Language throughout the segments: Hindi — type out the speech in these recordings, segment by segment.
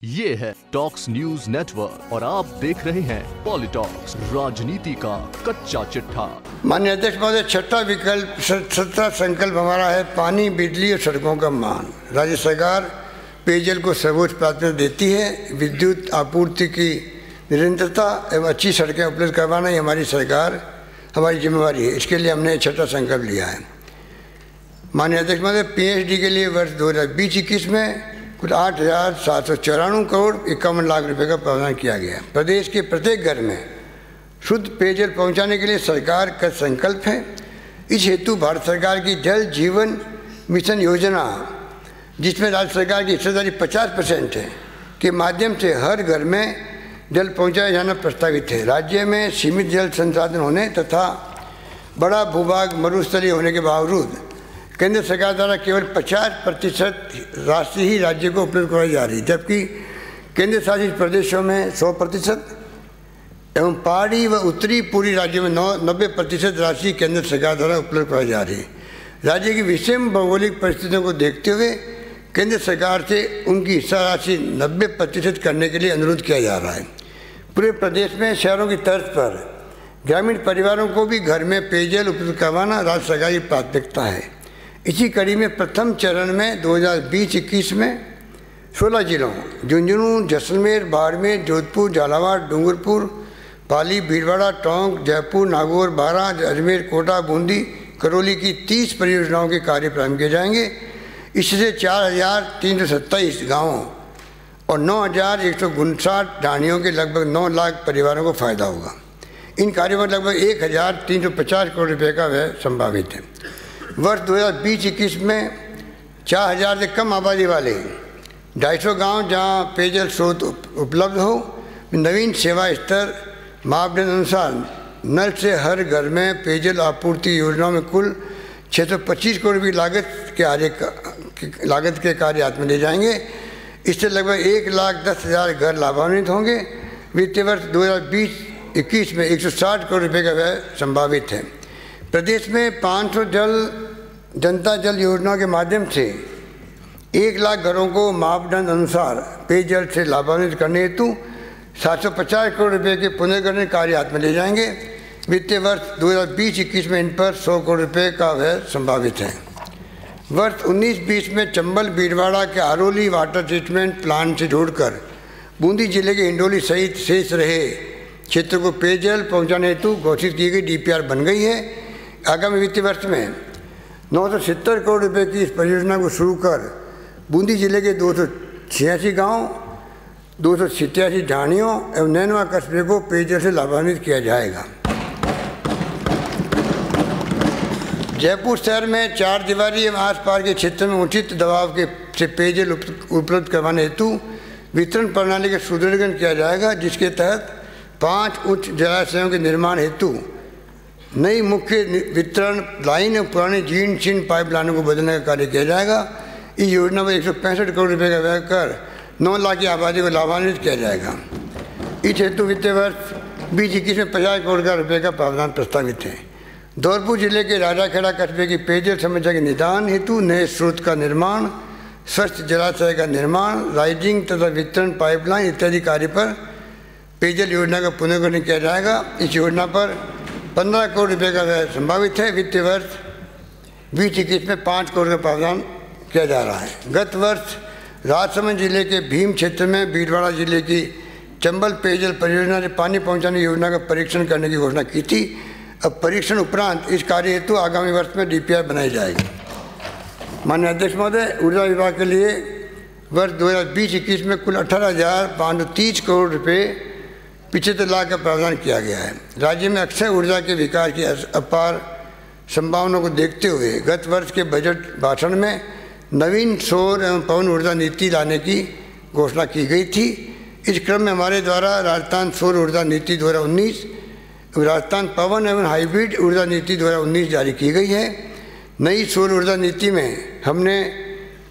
ये है टॉक्स न्यूज नेटवर्क और आप देख रहे हैं पॉलिटॉक्स, राजनीति का कच्चा चिट्ठा। माननीय अध्यक्ष महोदय, छठा विकल्प 17 संकल्प हमारा है पानी, बिजली और सड़कों का मान। राज्य सरकार पेयजल को सर्वोच्च प्राथमिकता देती है। विद्युत आपूर्ति की निरंतरता एवं अच्छी सड़कें उपलब्ध करवाना ही हमारी जिम्मेवारी है। इसके लिए हमने छठा संकल्प लिया है। माननीय अध्यक्ष महोदय, PhD के लिए वर्ष 2020-21 में कुल 8,794 करोड़ 51 लाख रुपए का प्रावधान किया गया। प्रदेश के प्रत्येक घर में शुद्ध पेयजल पहुंचाने के लिए सरकार का संकल्प है। इस हेतु भारत सरकार की जल जीवन मिशन योजना, जिसमें राज्य सरकार की हिस्सेदारी 50% है, के माध्यम से हर घर में जल पहुंचाया जाना प्रस्तावित है। राज्य में सीमित जल संसाधन होने तथा बड़ा भूभाग मरुस्थलीय होने के बावजूद केंद्र सरकार द्वारा केवल 50% राशि ही राज्य को उपलब्ध कराई जा रही, जबकि केंद्र शासित प्रदेशों में 100% एवं पहाड़ी व उत्तरी पूर्वी राज्यों में 90% राशि केंद्र सरकार द्वारा उपलब्ध कराई जा रही। राज्य की विषम भौगोलिक परिस्थितियों को देखते हुए केंद्र सरकार से उनकी हिस्सा राशि 90% करने के लिए अनुरोध किया जा रहा है। पूरे प्रदेश में शहरों की तर्ज पर ग्रामीण परिवारों को भी घर में पेयजल उपलब्ध करवाना राज्य सरकार की प्राथमिकता है। इसी कड़ी में प्रथम चरण में 2020-21 में 16 जिलों झुंझुनू, जैसलमेर, बाड़मेर, जोधपुर, झालावाड़, डूंगरपुर, पाली, भीलवाड़ा, टोंक, जयपुर, नागौर, बारां, अजमेर, कोटा, बूंदी, करौली की 30 परियोजनाओं के कार्य प्रारंभ किए जाएंगे। इससे 4,327 गाँवों और 9,159 ढाणियों के लगभग 9 लाख परिवारों को फायदा होगा। इन कार्यों में लगभग 1,350 करोड़ रुपये का व्यय संभावित है। वर्ष 2020-21 में 4,000 से कम आबादी वाले 250 गांव जहां पेयजल स्रोत उपलब्ध हो, नवीन सेवा स्तर मापदंड अनुसार नल से हर घर में पेयजल आपूर्ति योजनाओं में कुल 625 करोड़ रुपये लागत के कार्य हाथ में ले जाएंगे। इससे लगभग 1,10,000 घर लाभान्वित होंगे। वित्तीय वर्ष 2020-21 में 160 करोड़ रुपये का व्यय संभावित है। प्रदेश में 500 जनता जल योजना के माध्यम से 1 लाख घरों को मापदंड अनुसार पेयजल से लाभान्वित करने हेतु 750 करोड़ रुपये के पुनर्गठन कार्य हाथ में ले जाएंगे। वित्तीय वर्ष 2020-21 में इन पर 100 करोड़ रुपये का व्यय संभावित है। वर्ष 19-20 में चंबल भीलवाड़ा के आरोली वाटर ट्रीटमेंट प्लांट से जोड़कर बूंदी जिले के हिंडोली सहित शेष रहे क्षेत्र को पेयजल पहुँचाने हेतु घोषित की गई DPR बन गई है। आगामी वित्तीय वर्ष में 970 करोड़ रुपए की इस परियोजना को शुरू कर बूंदी जिले के 286 गांव, 287 ढाणियों एवं नैनवा कस्बे को पेयजल से लाभान्वित किया जाएगा। जयपुर शहर में 4 दीवारी एवं आसपास के क्षेत्र में उचित दबाव से पेयजल उपलब्ध करवाने हेतु वितरण प्रणाली का सुदृढ़ीकरण किया जाएगा, जिसके तहत 5 उच्च जलाशयों के निर्माण हेतु नई मुख्य वितरण लाइन और पुरानी जीर्ण शीर्ण पाइप लाइनों को बदलने का कार्य किया जाएगा। इस योजना में 165 करोड़ रुपये का व्यय कर 9 लाख की आबादी को लाभान्वित किया जाएगा। इस हेतु वित्तीय वर्ष 2021 में 50 करोड़ रुपये का प्रावधान प्रस्तावित है। धौलपुर जिले के राजाखेड़ा कस्बे की पेयजल समस्या के निदान हेतु नए स्रोत का निर्माण, स्वच्छ जलाशय का निर्माण, राइजिंग तथा वितरण पाइपलाइन इत्यादि कार्य पर पेयजल योजना का पुनर्गठन किया जाएगा। इस योजना पर 15 करोड़ रुपये का व्यय संभावित है। वित्तीय वर्ष 2021 में 5 करोड़ का प्रावधान किया जा रहा है। गत वर्ष राजसमंद जिले के भीम क्षेत्र में भीलवाड़ा जिले की चंबल पेयजल परियोजना से पानी पहुंचाने योजना का परीक्षण करने की घोषणा की थी। अब परीक्षण उपरांत इस कार्य हेतु आगामी वर्ष में DPR बनाई जाएगी। माननीय अध्यक्ष महोदय, ऊर्जा विभाग के लिए वर्ष 2020-21 में कुल 18,530 करोड़ रुपये 75 लाख का प्रावधान किया गया है। राज्य में अक्षय ऊर्जा के विकास की अपार संभावनाओं को देखते हुए गत वर्ष के बजट भाषण में नवीन सौर एवं पवन ऊर्जा नीति लाने की घोषणा की गई थी। इस क्रम में हमारे द्वारा राजस्थान सौर ऊर्जा नीति 2019, राजस्थान पवन एवं हाइब्रिड ऊर्जा नीति 2019 जारी की गई है। नई सौर ऊर्जा नीति में हमने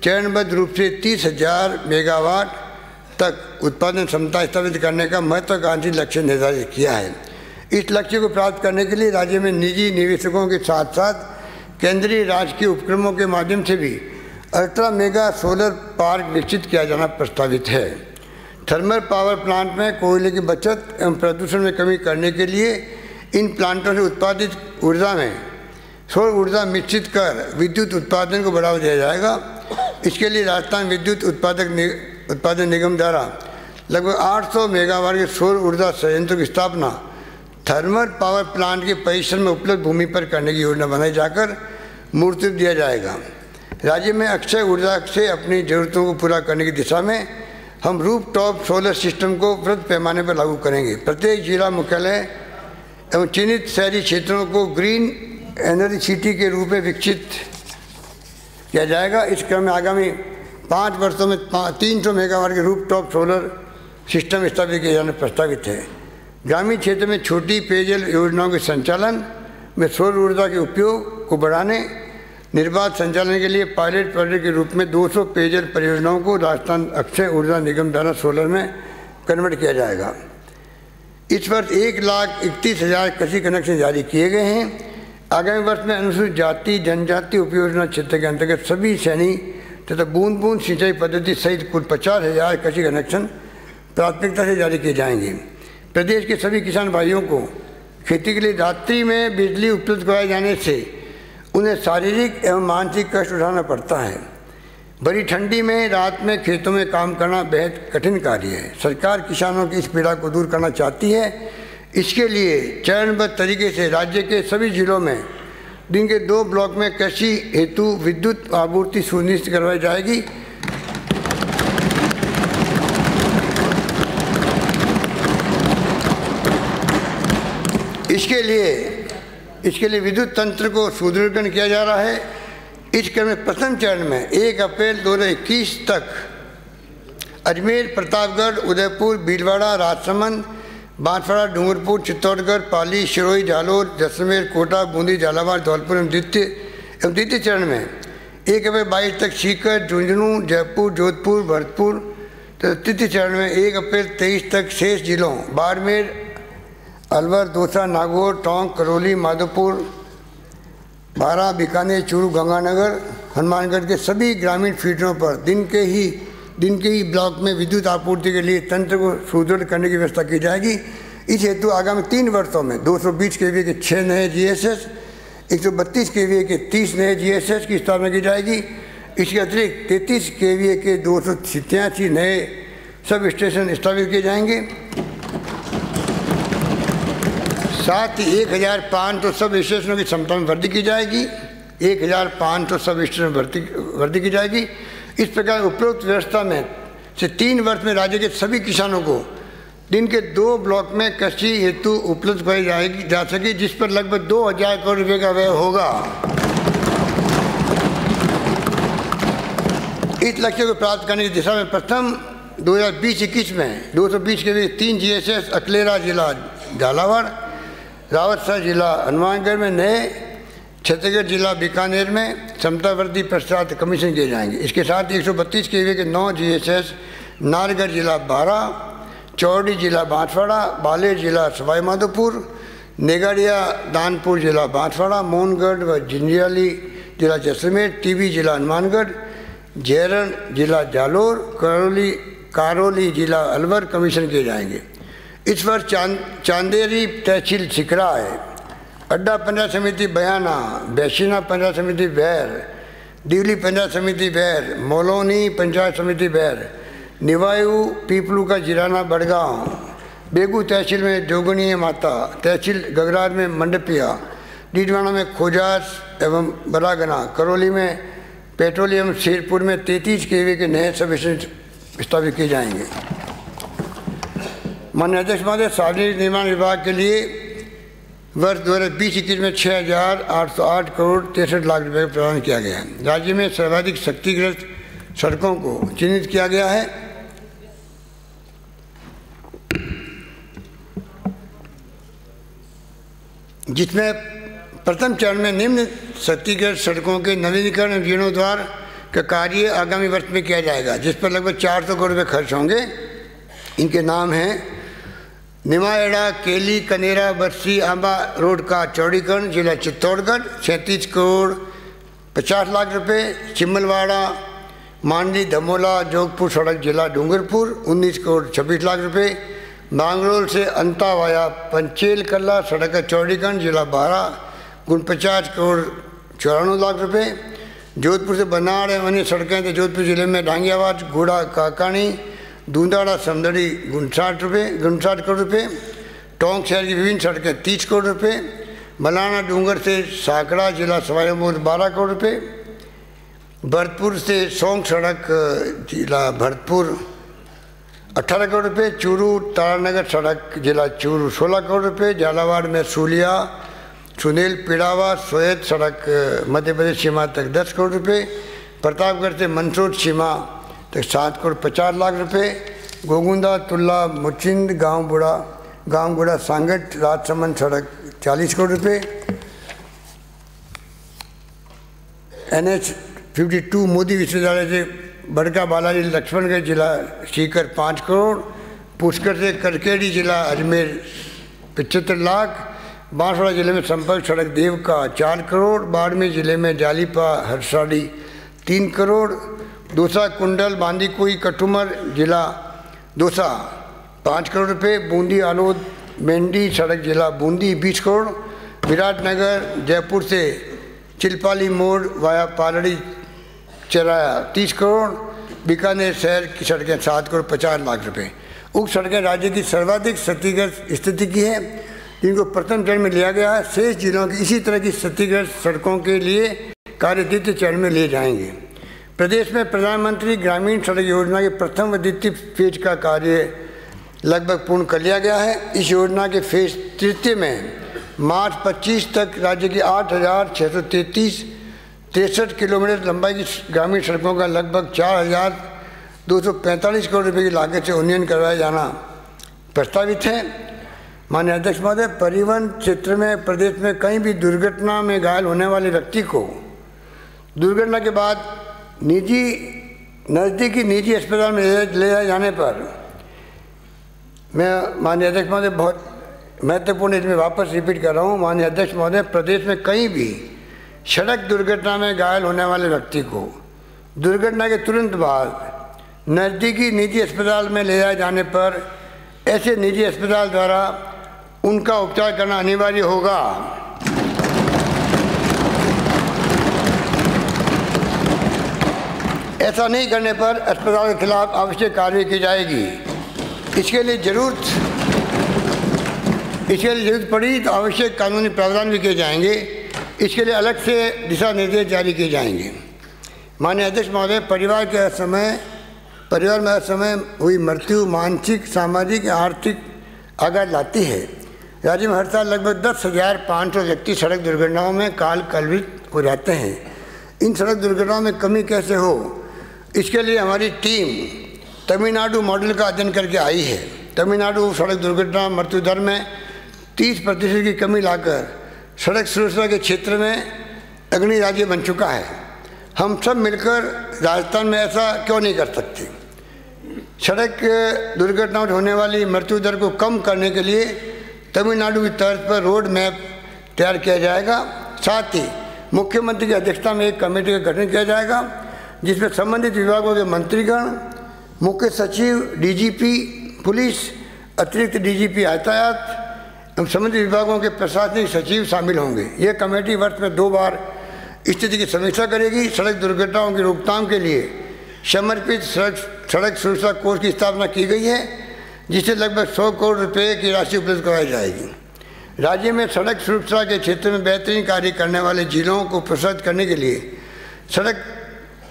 चरणबद्ध रूप से 30,000 मेगावाट तक उत्पादन क्षमता स्थापित करने का महत्वाकांक्षी लक्ष्य निर्धारित किया है। इस लक्ष्य को प्राप्त करने के लिए राज्य में निजी निवेशकों के साथ साथ केंद्रीय राजकीय उपक्रमों के माध्यम से भी अल्ट्रा मेगा सोलर पार्क विकसित किया जाना प्रस्तावित है। थर्मल पावर प्लांट में कोयले की बचत एवं प्रदूषण में कमी करने के लिए इन प्लांटों से उत्पादित ऊर्जा में सौर ऊर्जा मिश्रित कर विद्युत उत्पादन को बढ़ावा दिया जाएगा। इसके लिए राजस्थान विद्युत उत्पादन निगम द्वारा लगभग 800 मेगावाट के सौर ऊर्जा संयंत्रों की स्थापना थर्मल पावर प्लांट के परिसर में उपलब्ध भूमि पर करने की योजना बनाई जाकर मूर्त दिया जाएगा। राज्य में अक्षय ऊर्जा से अपनी ज़रूरतों को पूरा करने की दिशा में हम रूफटॉप सोलर सिस्टम को वृहद पैमाने पर लागू करेंगे। प्रत्येक जिला मुख्यालय एवं चिन्हित शहरी क्षेत्रों को ग्रीन एनर्जी सिटी के रूप में विकसित किया जाएगा। इस क्रम में आगामी 5 वर्षों में 300 मेगावाट के रूफटॉप सोलर सिस्टम स्थापित किए जाने प्रस्तावित है। ग्रामीण क्षेत्र में छोटी पेयजल योजनाओं के संचालन में सौर ऊर्जा के उपयोग को बढ़ाने निर्बाध संचालन के लिए पायलट प्रोजेक्ट के रूप में 200 पेयजल परियोजनाओं को राजस्थान अक्षय ऊर्जा निगम द्वारा सोलर में कन्वर्ट किया जाएगा। इस वर्ष 1,31,000 कृषि कनेक्शन जारी किए गए हैं। आगामी वर्ष में अनुसूचित जाति जनजाति उपयोजना क्षेत्र के अंतर्गत सभी श्रेणी तथा बूंद बूंद सिंचाई पद्धति सहित कुल 50,000 कृषि कनेक्शन प्राथमिकता से जारी किए जाएंगे। प्रदेश के सभी किसान भाइयों को खेती के लिए रात्रि में बिजली उपलब्ध कराए जाने से उन्हें शारीरिक एवं मानसिक कष्ट उठाना पड़ता है। बड़ी ठंडी में रात में खेतों में काम करना बेहद कठिन कार्य है। सरकार किसानों की इस पीड़ा को दूर करना चाहती है। इसके लिए चरणबद्ध तरीके से राज्य के सभी जिलों में दिन के 2 ब्लॉक में कृषि हेतु विद्युत आपूर्ति सुनिश्चित करवाई जाएगी। इसके लिए विद्युत तंत्र को सुदृढ़ीकरण किया जा रहा है। इस क्रम में प्रथम चरण में 1 अप्रैल 2021 तक अजमेर, प्रतापगढ़, उदयपुर, भीलवाड़ा, राजसमंद, बांसवाड़ा, डूंगरपुर, चित्तौड़गढ़, पाली, सिरोही, जालोर, जैसलमेर, कोटा, बूंदी, झालावाड़, धौलपुर एवं द्वितीय चरण में 1 अप्रैल 22 तक सीकर, झुंझुनू, जयपुर, जोधपुर, भरतपुर तथा तृतीय चरण में 1 अप्रैल 23 तक शेष जिलों बाड़मेर, अलवर, दौसा, नागौर, टोंक, करौली, माधोपुर, बारा, बीकानेर, चूरू, गंगानगर, हनुमानगढ़ के सभी ग्रामीण फीडरों पर दिन के ही ब्लॉक में विद्युत आपूर्ति के लिए तंत्र को सुदृढ़ करने की व्यवस्था की जाएगी। इस हेतु आगामी 3 वर्षों में 220 केवीए के 6 नए जीएसएस, 132 केवीए के 30 नए जीएसएस की स्थापना की जाएगी। इसके अतिरिक्त 33 केवीए के 287 नए सब स्टेशन स्थापित किए जाएंगे। साथ ही 1,500 सब स्टेशनों की क्षमता में वृद्धि की जाएगी। 1,500 सब स्टेशन वृद्धि की जाएगी। इस प्रकार उपरोक्त व्यवस्था में से 3 वर्ष में राज्य के सभी किसानों को दिन के 2 ब्लॉक में कृषि हेतु उपलब्ध कराई जा सके, जिस पर लगभग 2,000 करोड़ रुपये का व्यय होगा। इस लक्ष्य को प्राप्त करने की दिशा में प्रथम 2020-21 में 220 के लिए 3 जीएसएस अकलेरा जिला झालावाड़, रावतसर जिला हनुमानगढ़ में नए, छत्तीसगढ़ जिला बीकानेर में क्षमता वृद्धि पश्चात कमीशन किए जाएंगे। इसके साथ 132 केवीए के 9 जीएसएस नारगढ़ जिला बारा, चौड़ी जिला बांसवाड़ा, बालेर जिला सवाई माधोपुर, नेगाड़िया दानपुर जिला बांसवाड़ा, मोहनगढ़ व झिंझियाली जिला जैसलमेर, टीबी जिला हनुमानगढ़, झेरन जिला जालोर, करौली जिला अलवर कमीशन किए जाएंगे। इस वर्ष चांदेरी तहसील सिकरा है, अड्डा पंचायत समिति बयाना, बैशीना पंचायत समिति बैर, दिवली पंचायत समिति बैर, मोलोनी पंचायत समिति बैर, निवायु पीपलू का जिराना बड़गांव, बेगू तहसील में जोगनी माता, तहसील गगरार में मंडपिया, डीडवाना में खोजास एवं बरागना, करौली में पेट्रोलियम, शेरपुर में 33 केवी के नए सब स्टेशन स्थापित किए जाएंगे। माननीय अध्यक्ष महोदय, सार्वजनिक निर्माण विभाग के लिए वर्ष 2020-21 में 6,808 करोड़ 63 लाख रुपये प्रदान किया गया है। राज्य में सर्वाधिक क्षतिग्रस्त सड़कों को चिन्हित किया गया है। जिसमें प्रथम चरण में निम्न क्षतिग्रस्त सड़कों के नवीनीकरण एवं जीर्णोद्धार का कार्य आगामी वर्ष में किया जाएगा, जिस पर लगभग 400 करोड़ रुपये खर्च होंगे। इनके नाम हैं निमाएड़ा, केली, कनेरा, बरसी, आंबा रोड का चौड़ीकरण जिला चित्तौड़गढ़ 37 करोड़ 50 लाख रुपये, चिम्मलवाड़ा मांडली धमोला जोधपुर सड़क जिला डूंगरपुर 19 करोड़ 26 लाख रुपए। बांगरोल से अंता वाया पंचेल कल्ला सड़क का चौड़ीकरण जिला 12 49 करोड़ 94 लाख रुपए। जोधपुर से बनाड़ एवं अन्य सड़कें तो जोधपुर जिले में डांगियावाद घोड़ा काकानी दूंदाड़ा समदड़ी 59 करोड़ रुपए। टोंक शहर की विभिन्न सड़कें 30 करोड़ रुपए। मलाना डूंगर से साकड़ा जिला सवाईमाधोपुर 12 करोड़ रुपए। भरतपुर से सोंग सड़क जिला भरतपुर 18 करोड़ रुपए। चूरू तारानगर सड़क जिला चूरू 16 करोड़ रुपए। झालावाड़ में सूलिया सुनील पिड़ावा सोयत सड़क मध्य प्रदेश सीमा तक 10 करोड़ रुपए। प्रतापगढ़ से मंदसौर सीमा तक 7 करोड़ 50 लाख रुपए। गोगुंदा तुल्ला मुचिंद गाँव बुढ़ा सांगट राजसमंद सड़क 40 करोड़ रुपए। NH 52 मोदी विश्वविद्यालय से बड़का बालाजी लक्ष्मणगढ़ जिला सीकर 5 करोड़। पुष्कर से करकेड़ी जिला अजमेर 75 लाख। बांसवाड़ा जिले में संपर्क सड़क देव का 4 करोड़। बाड़मेर जिले में जालीपा हरसाड़ी 3 करोड़। दोसा कुंडल बांदीकुई कटुमर जिला दोसा 5 करोड़ रुपए। बूंदी आलोद मेंढी सड़क जिला बूंदी 20 करोड़। विराटनगर जयपुर से चिलपाली मोड़ वाया पालड़ी चराया 30 करोड़। बीकानेर शहर की सड़कें 7 करोड़ 50 लाख रुपए। उक्त सड़कें राज्य की सर्वाधिक क्षतिग्रस्त स्थिति की है, जिनको प्रथम चरण में लिया गया है। शेष जिलों की इसी तरह की क्षतिग्रस्त सड़कों के लिए कार्य द्वितीय चरण में लिए जाएंगे। प्रदेश में प्रधानमंत्री ग्रामीण सड़क योजना के प्रथम व द्वितीय फेज का कार्य लगभग पूर्ण कर लिया गया है। इस योजना के फेज तृतीय में मार्च 25 तक राज्य की 8,633 किलोमीटर लंबाई की ग्रामीण सड़कों का लगभग 4,245 करोड़ रुपए की लागत से उन्नयन करवाया जाना प्रस्तावित है। माननीय अध्यक्ष महोदय, परिवहन क्षेत्र में प्रदेश में कहीं भी दुर्घटना में घायल होने वाले व्यक्ति को दुर्घटना के बाद नज़दीकी निजी अस्पताल में ले जाए जाने पर मैं माननीय अध्यक्ष महोदय बहुत महत्वपूर्ण इसमें वापस रिपीट कर रहा हूँ। माननीय अध्यक्ष महोदय, प्रदेश में कहीं भी सड़क दुर्घटना में घायल होने वाले व्यक्ति को दुर्घटना के तुरंत बाद नज़दीकी निजी अस्पताल में ले जाए जाने पर ऐसे निजी अस्पताल द्वारा उनका उपचार करना अनिवार्य होगा। ऐसा नहीं करने पर अस्पताल के खिलाफ आवश्यक कार्रवाई की जाएगी। इसके लिए जरूरत पड़ी तो आवश्यक कानूनी प्रावधान भी किए जाएंगे। इसके लिए अलग से दिशा निर्देश जारी किए जाएंगे। माननीय अध्यक्ष महोदय, परिवार में असमय हुई मृत्यु मानसिक सामाजिक आर्थिक आघात लाती है। राज्य में हर साल लगभग 10,500 व्यक्ति सड़क दुर्घटनाओं में कलवित हो जाते हैं। इन सड़क दुर्घटनाओं में कमी कैसे हो, इसके लिए हमारी टीम तमिलनाडु मॉडल का अध्ययन करके आई है। तमिलनाडु सड़क दुर्घटना मृत्यु दर में 30% की कमी लाकर सड़क सुरक्षा के क्षेत्र में अग्रणी राज्य बन चुका है। हम सब मिलकर राजस्थान में ऐसा क्यों नहीं कर सकते। सड़क दुर्घटनाओं में होने वाली मृत्यु दर को कम करने के लिए तमिलनाडु की तर्ज पर रोड मैप तैयार किया जाएगा। साथ ही मुख्यमंत्री की अध्यक्षता में एक कमेटी का गठन किया जाएगा, जिसमें संबंधित विभागों के मंत्रीगण, मुख्य सचिव, डीजीपी पुलिस, अतिरिक्त डीजीपी यातायात एवं संबंधित विभागों के प्रशासनिक सचिव शामिल होंगे। यह कमेटी वर्ष में 2 बार स्थिति की समीक्षा करेगी। सड़क दुर्घटनाओं की रोकथाम के लिए समर्पित सड़क सुरक्षा कोष की स्थापना की गई है, जिससे लगभग 100 करोड़ रुपए की राशि उपलब्ध कराई जाएगी। राज्य में सड़क सुरक्षा के क्षेत्र में बेहतरीन कार्य करने वाले जिलों को प्रोत्साहित करने के लिए सड़क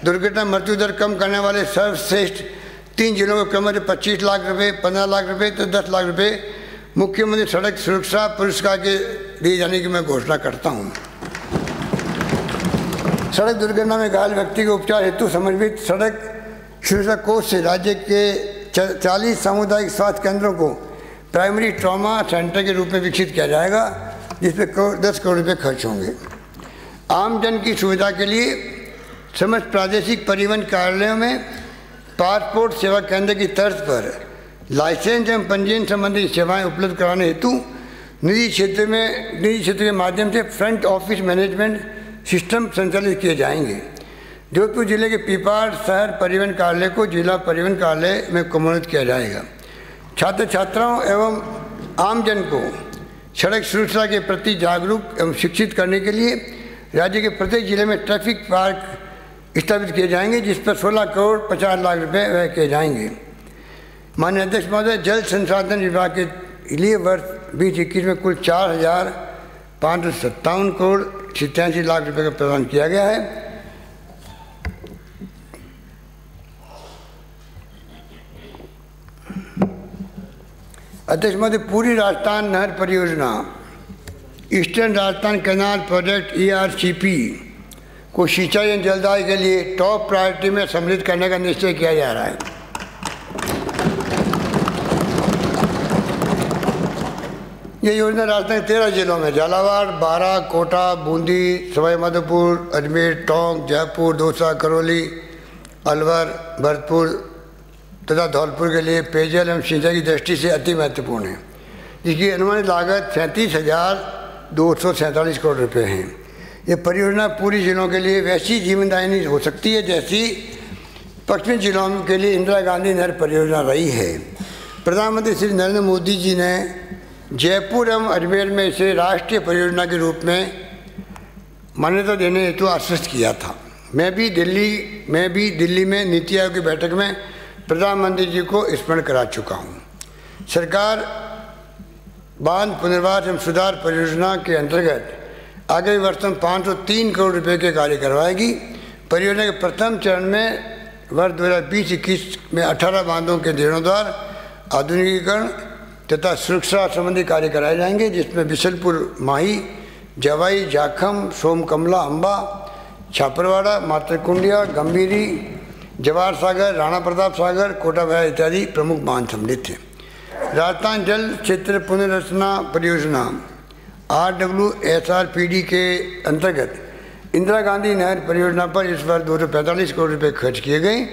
दुर्घटना मृत्यु दर कम करने वाले सर्वश्रेष्ठ 3 जिलों को क्रम 25 लाख रुपए, 15 लाख रुपए तो 10 लाख रुपए मुख्यमंत्री सड़क सुरक्षा पुरस्कार के दिए जाने की मैं घोषणा करता हूँ। सड़क दुर्घटना में घायल व्यक्ति के उपचार हेतु समर्पित सड़क सुरक्षा कोष से राज्य के 40 सामुदायिक स्वास्थ्य केंद्रों को प्राइमरी ट्रॉमा सेंटर के रूप में विकसित किया जाएगा, जिसपे 10 करोड़ रुपये खर्च होंगे। आमजन की सुविधा के लिए समस्त प्रादेशिक परिवहन कार्यालयों में पासपोर्ट सेवा केंद्र की तर्ज पर लाइसेंस एवं पंजीयन संबंधी सेवाएं उपलब्ध कराने हेतु निजी क्षेत्र के माध्यम से फ्रंट ऑफिस मैनेजमेंट सिस्टम संचालित किए जाएंगे, जोधपुर जिले के पीपाड़ शहर परिवहन कार्यालय को जिला परिवहन कार्यालय में कम्युनिकेट किया जाएगा। छात्र छात्राओं एवं आमजन को सड़क सुरक्षा के प्रति जागरूक एवं शिक्षित करने के लिए राज्य के प्रत्येक जिले में ट्रैफिक पार्क स्थापित किए जाएंगे, जिस पर 16 करोड़ 50 लाख रुपए व्यय किए जाएंगे। माननीय अध्यक्ष महोदय, जल संसाधन विभाग के लिए वर्ष 2021 में कुल 4,557 करोड़ 87 लाख रुपए का प्रदान किया गया है। अध्यक्ष महोदय, पूरी राजस्थान नहर परियोजना eastern Rajasthan canal project ERCP को सिंचाई एवं जलदाय के लिए टॉप प्रायोरिटी में सम्मिलित करने का निश्चय किया जा रहा है। ये योजना राजस्थान के 13 जिलों में झालावाड़, बारां, कोटा, बूंदी, सवाई माधोपुर, अजमेर, टोंक, जयपुर, दौसा, करौली, अलवर, भरतपुर तथा धौलपुर के लिए पेयजल एवं सिंचाई की दृष्टि से अति महत्वपूर्ण है, जिसकी अनुमानित लागत 37,247 करोड़ रुपए है। ये परियोजना पूरी जिलों के लिए वैसी जीवनदायिनी हो सकती है जैसी पश्चिमी जिलों के लिए इंदिरा गांधी नहर परियोजना रही है। प्रधानमंत्री श्री नरेंद्र मोदी जी ने जयपुर एवं अजमेर में इसे राष्ट्रीय परियोजना के रूप में मान्यता देने हेतु आश्वस्त किया था। मैं भी दिल्ली में नीति आयोग की बैठक में प्रधानमंत्री जी को स्मरण करा चुका हूँ। सरकार बांध पुनर्वास एवं सुधार परियोजना के अंतर्गत आगामी वर्ष में 503 करोड़ रुपए के कार्य करवाएगी। परियोजना के प्रथम चरण में वर्ष 2020-21 में 18 बांधों के जीर्णोद्धार, आधुनिकीकरण तथा सुरक्षा संबंधी कार्य कराए जाएंगे, जिसमें बिशलपुर माही, जवाई, जाखम, सोमकमला, अम्बा, छापरवाड़ा, मातरकुंडिया, गंभीरी, जवाहर सागर, राणा प्रताप सागर, कोटा भया इत्यादि प्रमुख बांध सम्मिलित हैं। राजस्थान जल क्षेत्र पुनर्रचना परियोजना RWSRPD के अंतर्गत इंदिरा गांधी नहर परियोजना पर इस बार 245 करोड़ रुपए खर्च किए गए,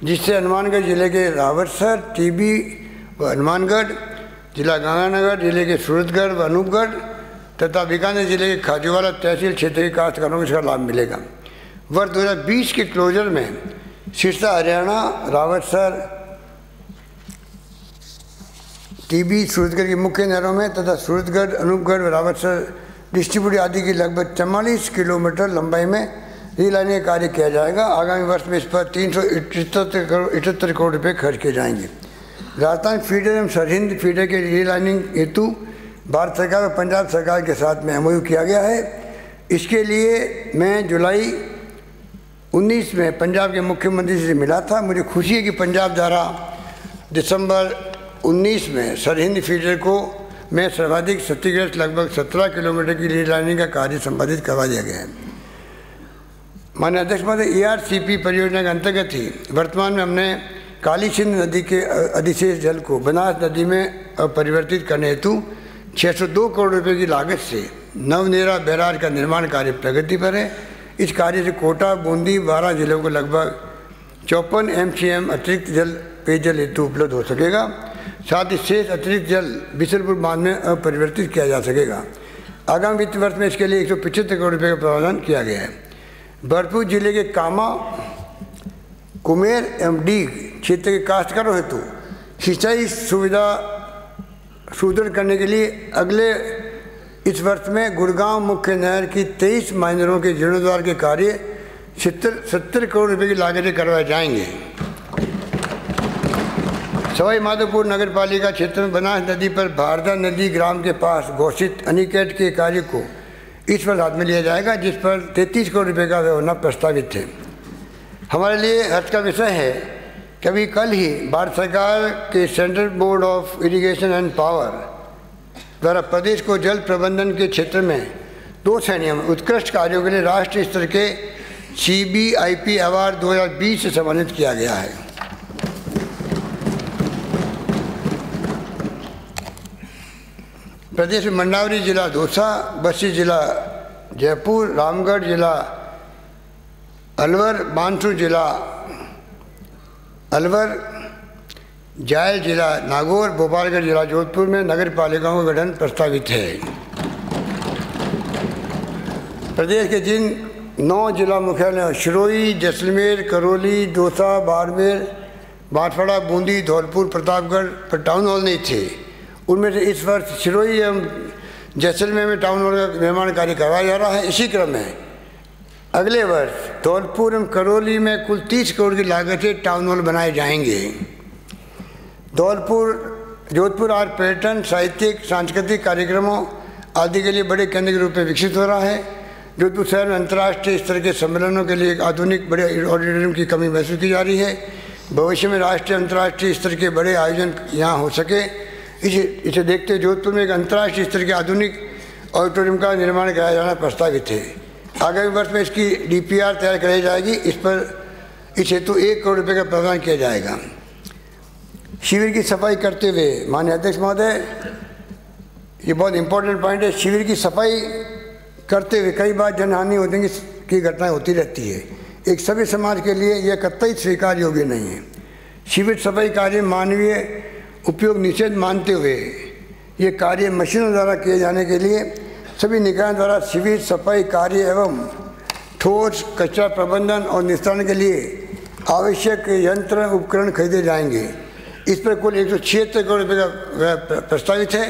जिससे हनुमानगढ़ जिले के रावतसर, टीबी व हनुमानगढ़, जिला गंगानगर जिले के सूरतगढ़ व अनूपगढ़ तथा बीकानेर जिले के खाजूवाला तहसील क्षेत्र के काश्तकारों को इसका लाभ मिलेगा। वर्ष 2020 के क्लोजर में सिरसा हरियाणा, रावतसर, टीबी सूरतगढ़ की मुख्य नहरों में तथा सूरतगढ़, अनूपगढ़ व रावतसर डिस्ट्रीब्यूटर आदि की लगभग 44 किलोमीटर लंबाई में रीलाइनिंग कार्य किया जाएगा। आगामी वर्ष में इस पर 378 करोड़ रुपये खर्च किए जाएंगे। राजस्थान फीडर एवं सरहिंद फीडर के रीलाइनिंग हेतु भारत सरकार और पंजाब सरकार के साथ में MOU किया गया है। इसके लिए मैं जुलाई 19 में पंजाब के मुख्यमंत्री से मिला था। मुझे खुशी है कि पंजाब द्वारा दिसंबर 19 में सरहिंद फीडर को में सर्वाधिक क्षतिग्रस्त लगभग 17 किलोमीटर की रीलाइनिंग का कार्य संपादित करवा दिया गया है। माननीय अध्यक्ष महोदय, ERCP परियोजना के अंतर्गत ही वर्तमान में हमने काली सिंध नदी के अधिशेष जल को बनास नदी में परिवर्तित करने हेतु 602 करोड़ रुपए की लागत से नवनेरा बैराज का निर्माण कार्य प्रगति पर है। इस कार्य से कोटा, बूंदी, 12 जिलों को लगभग 54 MCM अतिरिक्त जल पेयजल हेतु उपलब्ध हो सकेगा। साथ ही शेष अतिरिक्त जल बिशलपुर बांध में अपरिवर्तित किया जा सकेगा। आगामी वित्त वर्ष में इसके लिए 175 करोड़ रुपये का प्रावधान किया गया है। भरतपुर जिले के कामा, कुमेर एवं डीग क्षेत्र के काश्तकारों हेतु सिंचाई सुविधा सुदृढ़ करने के लिए अगले इस वर्ष में गुड़गांव मुख्य नहर की 23 माइनरों के जीर्णोद्धार के कार्य 70 करोड़ रुपए की लागत से करवाए जाएंगे। सवाई माधोपुर नगर पालिका क्षेत्र में बनास नदी पर भारदा नदी ग्राम के पास घोषित अनिकेट के कार्य को इस वर्ष हाथ में लिया जाएगा, जिस पर 33 करोड़ रुपये का व्यय होना प्रस्तावित है। हमारे लिए हर्ष का विषय है कि अभी कल ही भारत सरकार के central board of irrigation and power द्वारा प्रदेश को जल प्रबंधन के क्षेत्र में 2 श्रेणियों में उत्कृष्ट कार्यों के लिए राष्ट्रीय स्तर के CBIP अवार्ड 2020 से सम्मानित किया गया है। प्रदेश में मंडावरी जिला दौसा, बस्सी जिला जयपुर, रामगढ़ जिला अलवर, बांसुर जिला अलवर, जायल जिला नागौर, भोपालगढ़ जिला जोधपुर में नगर पालिकाओं का गठन प्रस्तावित है। प्रदेश के जिन 9 जिला मुख्यालय सिरोही, जैसलमेर, करौली, दौसा, बाड़मेर, बांसवाड़ा, बूंदी, धौलपुर, प्रतापगढ़ पर टाउन हॉल नहीं थे। उनमें से इस वर्ष सिरोही एवं जैसलमेर में टाउन हॉल का निर्माण कार्य करवाया जा रहा है। इसी क्रम में अगले वर्ष धौलपुर एवं करौली में कुल 30 करोड़ की लागत से टाउन हॉल बनाए जाएंगे। जोधपुर आज पर्यटन, साहित्यिक, सांस्कृतिक कार्यक्रमों आदि के लिए बड़े केंद्र के रूप में विकसित हो रहा है। जोधपुर शहर में अंतर्राष्ट्रीय स्तर के सम्मेलनों के लिए एक आधुनिक बड़े ऑडिटोरियम की कमी महसूस की जा रही है। भविष्य में राष्ट्रीय अंतर्राष्ट्रीय स्तर के बड़े आयोजन यहाँ हो सके, इसे देखते हुए जोधपुर में एक अंतर्राष्ट्रीय स्तर के आधुनिक ऑडिटोरियम का निर्माण कराया जाना प्रस्तावित है। आगामी वर्ष में इसकी DPR तैयार कराई जाएगी। इस हेतु 1 करोड़ रुपये का प्रावधान किया जाएगा। शिविर की सफाई करते हुए माननीय अध्यक्ष महोदय, ये बहुत इंपॉर्टेंट पॉइंट है। शिविर की सफाई करते हुए कई बार जनहानि होने की घटनाएं होती रहती है। एक सभ्य समाज के लिए यह कतई स्वीकार योग्य नहीं है। शिविर सफाई कार्य मानवीय उपयोग निषेध मानते हुए ये कार्य मशीनों द्वारा किए जाने के लिए सभी निकायों द्वारा शिविर सफाई कार्य एवं ठोस कचरा प्रबंधन और निस्तारण के लिए आवश्यक यंत्र उपकरण खरीदे जाएंगे। इस पर कुल 176 करोड़ रुपये का प्रस्तावित है।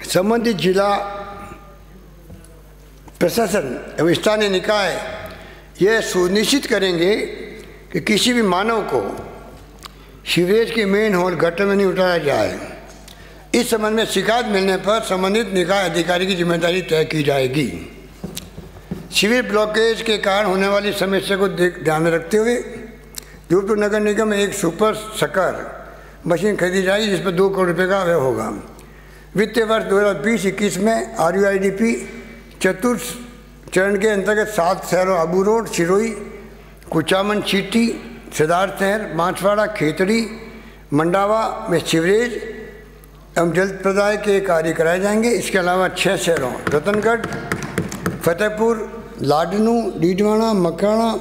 संबंधित जिला प्रशासन एवं स्थानीय निकाय यह सुनिश्चित करेंगे कि किसी भी मानव को सीवरेज के मेन होल गटर में नहीं उठाया जाए। इस संबंध में शिकायत मिलने पर संबंधित निकाय अधिकारी की जिम्मेदारी तय की जाएगी। शिविर ब्लॉकेज के कारण होने वाली समस्या को ध्यान में रखते हुए जोधपुर नगर निगम में एक सुपर सकर मशीन खरीदी जाएगी, जिस पर 2 करोड़ रुपये का व्यय होगा। वित्तीय वर्ष 2020-21 में RUIDP चतुर्थ चरण के अंतर्गत 7 शहरों अबू रोड, सिरोही, कुचामन, चीटी, सिद्धार्थ शहर, बांसवाड़ा, खेतड़ी, मंडावा में सीवरेज एवं जल प्रदाय के कार्य कराए जाएंगे। इसके अलावा 6 शहरों रतनगढ़, फतेहपुर, लाडनू, डीडवाना, मकराना,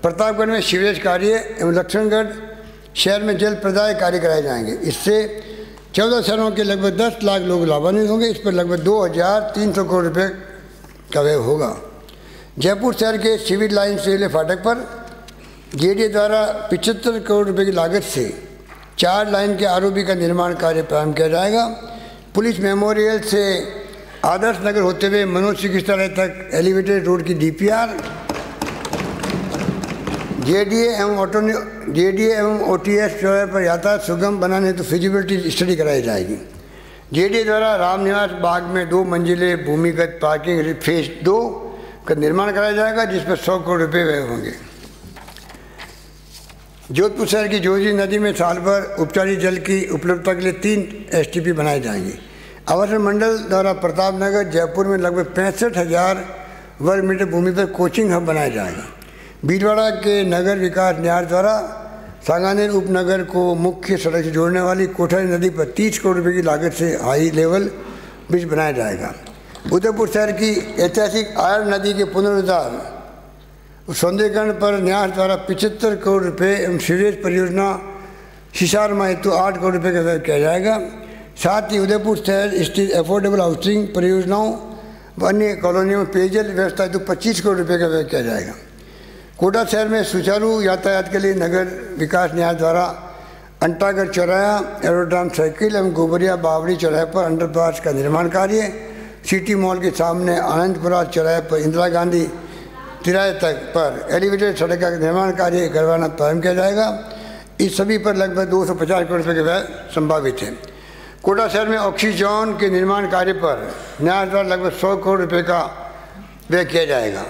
प्रतापगढ़ में सीवरेज कार्य एवं लक्ष्मणगढ़ शहर में जल प्रदाय कार्य कराए जाएंगे। इससे 14 शहरों के लगभग 10 लाख लोग लाभान्वित होंगे। इस पर लगभग 2300 करोड़ रुपये का व्यय होगा। जयपुर शहर के सिविल लाइन रेलवे फाटक पर JDA द्वारा 75 करोड़ रुपये की लागत से 4 लाइन के ROB का निर्माण कार्य प्रारंभ किया जाएगा। पुलिस मेमोरियल से आदर्श नगर होते हुए मनोज चिकित्सालय तक एलिवेटेड रोड की DPR, JDA एवं OTS पर यातायात सुगम बनाने तो फिजिबिलिटी स्टडी कराई जाएगी। JDA द्वारा रामनिवास बाग में 2 मंजिले भूमिगत पार्किंग फेज 2 का निर्माण कराया जाएगा, जिस पर 100 करोड़ रुपये व्यय होंगे। जोधपुर शहर की जोजी नदी में साल भर उपचारित जल की उपलब्धता के लिए 3 STP बनाए जाएंगे। आवासन मंडल द्वारा प्रतापनगर, जयपुर में लगभग 65,000 वर्ग मीटर भूमि पर कोचिंग हब बनाया जाएगा। भीलवाड़ा के नगर विकास न्यास द्वारा सांगानेर उपनगर को मुख्य सड़क से जोड़ने वाली कोठारी नदी पर 30 करोड़ रुपये की लागत से हाई लेवल ब्रिज बनाया जाएगा। उदयपुर शहर की ऐतिहासिक आयर नदी के पुनरुद्धार सौंदर्यीकरण पर न्यास द्वारा 75 करोड़ रुपये एवं सीवरेज परियोजना शिशारमा हेतु 8 करोड़ रुपये का व्यय किया जाएगा। साथ ही उदयपुर शहर स्थित अफोर्डेबल हाउसिंग परियोजनाओं व अन्य कॉलोनियों में पेयजल व्यवस्था हेतु 25 करोड़ रुपये का व्यय किया जाएगा। कोटा शहर में सुचारू यातायात के लिए नगर विकास न्यास द्वारा अंटागढ़ चौराहा, एरोड्राम सर्किल एवं गोबरिया बावड़ी चौराहे पर अंडरपास का निर्माण कार्य, सिटी मॉल के सामने आनंदपुरा चौराहे पर इंदिरा गांधी तिराहे तक पर एलिवेटेड सड़क का निर्माण कार्य करवाना प्रारंभ किया जाएगा। इस सभी पर लगभग 250 करोड़ रुपये के व्यय संभावित है। कोटा शहर में ऑक्सीजन के निर्माण कार्य पर न्यास द्वारा लगभग 100 करोड़ रुपये का व्यय किया जाएगा।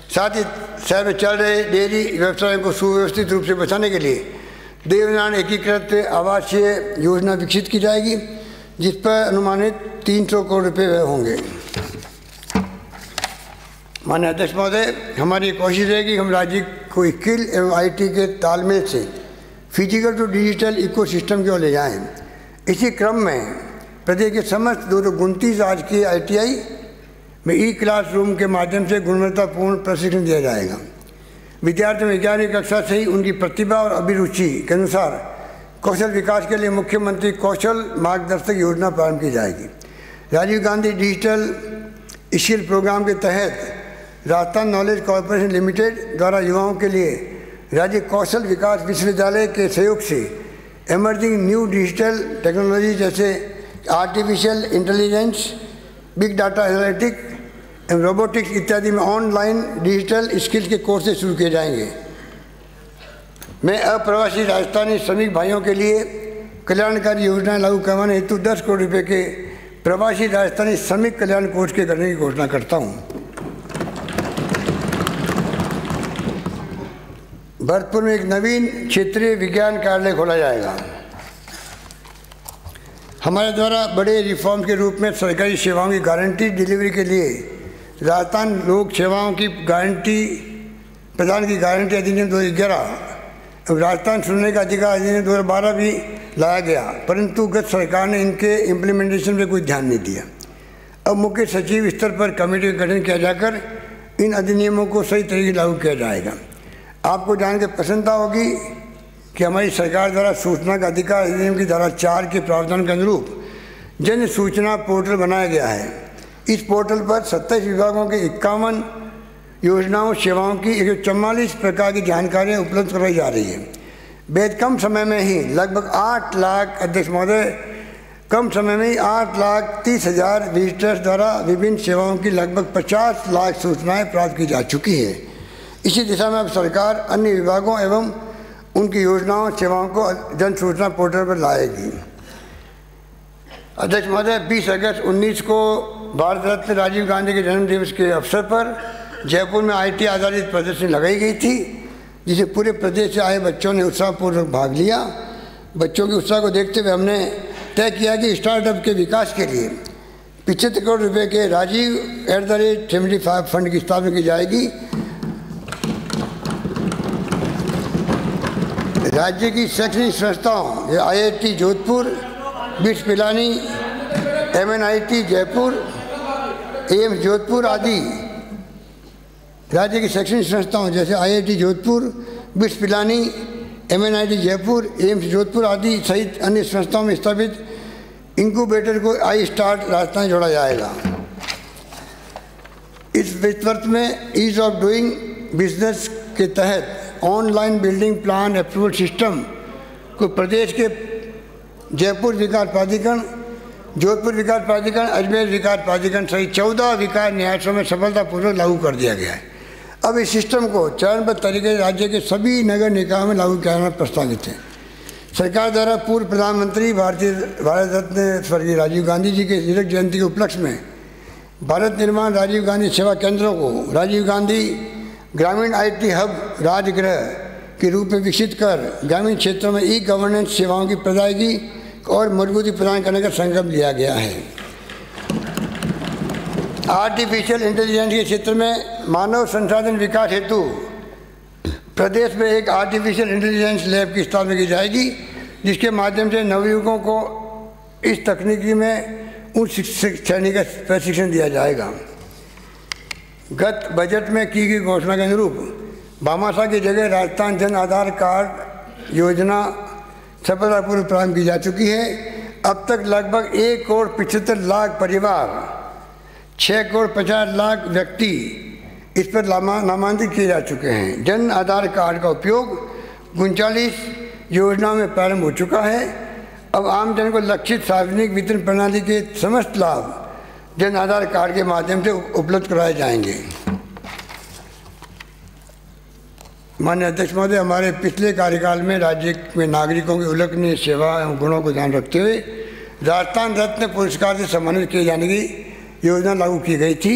साथ ही शहर में चल रहे डेयरी व्यवसायों को सुव्यवस्थित रूप से बचाने के लिए देवनारायण एकीकृत आवासीय योजना विकसित की जाएगी, जिस पर अनुमानित 300 करोड़ रुपये व्यय होंगे। माननीय अध्यक्ष महोदय, हमारी कोशिश है कि हम राज्य को स्किल एवं IT के तालमेल से फिजिकल टू डिजिटल इकोसिस्टम की ओर ले जाएँ। इसी क्रम में प्रदेश के समस्त 229 राजकीय ITI में E-क्लासरूम के माध्यम से गुणवत्तापूर्ण प्रशिक्षण दिया जाएगा। विद्यार्थियों में 11वीं कक्षा से ही उनकी प्रतिभा और अभिरुचि के अनुसार कौशल विकास के लिए मुख्यमंत्री कौशल मार्गदर्शक योजना प्रारंभ की जाएगी। Rajiv Gandhi digital skill programme के तहत राजस्थान नॉलेज कॉरपोरेशन लिमिटेड द्वारा युवाओं के लिए राज्य कौशल विकास विश्वविद्यालय के सहयोग से एमर्जिंग न्यू डिजिटल टेक्नोलॉजी जैसे artificial intelligence, big data analytics एवं रोबोटिक्स इत्यादि में ऑनलाइन डिजिटल स्किल्स के कोर्सेज शुरू किए जाएंगे। मैं अप्रवासी राजस्थानी श्रमिक भाइयों के लिए कल्याणकारी योजनाएं लागू करवाने हेतु 10 करोड़ रुपये के प्रवासी राजस्थानी श्रमिक कल्याण कोष के करने की घोषणा करता हूं। भरतपुर में एक नवीन क्षेत्रीय विज्ञान कार्यालय खोला जाएगा। हमारे द्वारा बड़े रिफॉर्म के रूप में सरकारी सेवाओं की गारंटी डिलीवरी के लिए राजस्थान लोक सेवाओं की गारंटी प्रदान की गारंटी अधिनियम 2011 राजस्थान सुनने का अधिकार अधिनियम 2012 भी लाया गया, परंतु गत सरकार ने इनके इम्प्लीमेंटेशन पे कोई ध्यान नहीं दिया। अब मुख्य सचिव स्तर पर कमेटी का गठन किया जाकर इन अधिनियमों को सही तरीके से लागू किया जाएगा। आपको जानकर प्रसन्नता होगी कि हमारी सरकार द्वारा सूचना का अधिकार अधिनियम की धारा 4 के प्रावधान के अनुरूप जन सूचना पोर्टल बनाया गया है। इस पोर्टल पर 27 विभागों के 51 योजनाओं सेवाओं की 144 प्रकार की जानकारियाँ उपलब्ध कराई जा रही है। बेहद कम समय में ही लगभग 8 लाख अध्यक्ष महोदय कम समय में ही 8,30,000 विजिटर्स द्वारा विभिन्न सेवाओं की लगभग 50 लाख सूचनाएं प्राप्त की जा चुकी है। इसी दिशा में अब सरकार अन्य विभागों एवं उनकी योजनाओं सेवाओं को जन सूचना पोर्टल पर लाएगी। अध्यक्ष महोदय 20 अगस्त 19 को भारत रत्न राजीव गांधी के जन्म दिवस के अवसर पर जयपुर में IT आधारित प्रदर्शनी लगाई गई थी, जिसे पूरे प्रदेश से आए बच्चों ने उत्साहपूर्वक भाग लिया। बच्चों के उत्साह को देखते हुए हमने तय किया कि स्टार्टअप के विकास के लिए 75 करोड़ रुपए के राजीव@75 फंड की स्थापना की जाएगी। राज्य की शैक्षणिक संस्थाओं IIT Jodhpur, bits Pilani, MNIT Jaipur, AIIMS Jodhpur आदि राज्य की शैक्षणिक संस्थाओं जैसे IIT Jodhpur, bits Pilani, MNIT Jaipur, AIIMS Jodhpur आदि सहित अन्य संस्थाओं में स्थापित इंक्यूबेटर को iStart राजस्थान जोड़ा जाएगा। इस वित्त वर्ष में ईज ऑफ डूइंग बिजनेस के तहत online building plan approval system को प्रदेश के जयपुर विकास प्राधिकरण, जोधपुर विकास प्राधिकरण, अजमेर विकास प्राधिकरण सहित 14 विकास न्यायालयों में सफलतापूर्वक लागू कर दिया गया है। अब इस सिस्टम को चरणबद्ध तरीके से राज्य के सभी नगर निकायों में लागू किया जाना प्रस्तावित है। सरकार द्वारा पूर्व प्रधानमंत्री भारत रत्न स्वर्गीय राजीव गांधी जी के हीरक जयंती के उपलक्ष्य में भारत निर्माण राजीव गांधी सेवा केंद्रों को राजीव गांधी ग्रामीण IT हब राजगृह के रूप में विकसित कर ग्रामीण क्षेत्रों में गवर्नेंस सेवाओं की प्रदायगी और मजबूती प्रदान करने का संकल्प लिया गया है। आर्टिफिशियल इंटेलिजेंस के क्षेत्र में मानव संसाधन विकास हेतु प्रदेश में एक आर्टिफिशियल इंटेलिजेंस लैब की स्थापना की जाएगी, जिसके माध्यम से नवयुवकों को इस तकनीकी में उच्च श्रेणी का प्रशिक्षण दिया जाएगा। गत बजट में की गई घोषणा के अनुरूप भामाशाह की जगह राजस्थान जन आधार कार्ड योजना सफलतापूर्वक प्रारंभ की जा चुकी है। अब तक लगभग 1,75,00,000 परिवार, 6,50,00,000 व्यक्ति इस पर नामांकित किए जा चुके हैं। जन आधार कार्ड का उपयोग 39 योजनाओं में प्रारंभ हो चुका है। अब आमजन को लक्षित सार्वजनिक वितरण प्रणाली के समस्त लाभ जन आधार कार्ड के माध्यम से उपलब्ध कराए जाएंगे। माननीय अध्यक्ष महोदय, हमारे पिछले कार्यकाल में राज्य में नागरिकों की उल्लेखनीय सेवा एवं गुणों को ध्यान रखते हुए राजस्थान रत्न पुरस्कार से सम्मानित किए जाने की योजना लागू की गई थी,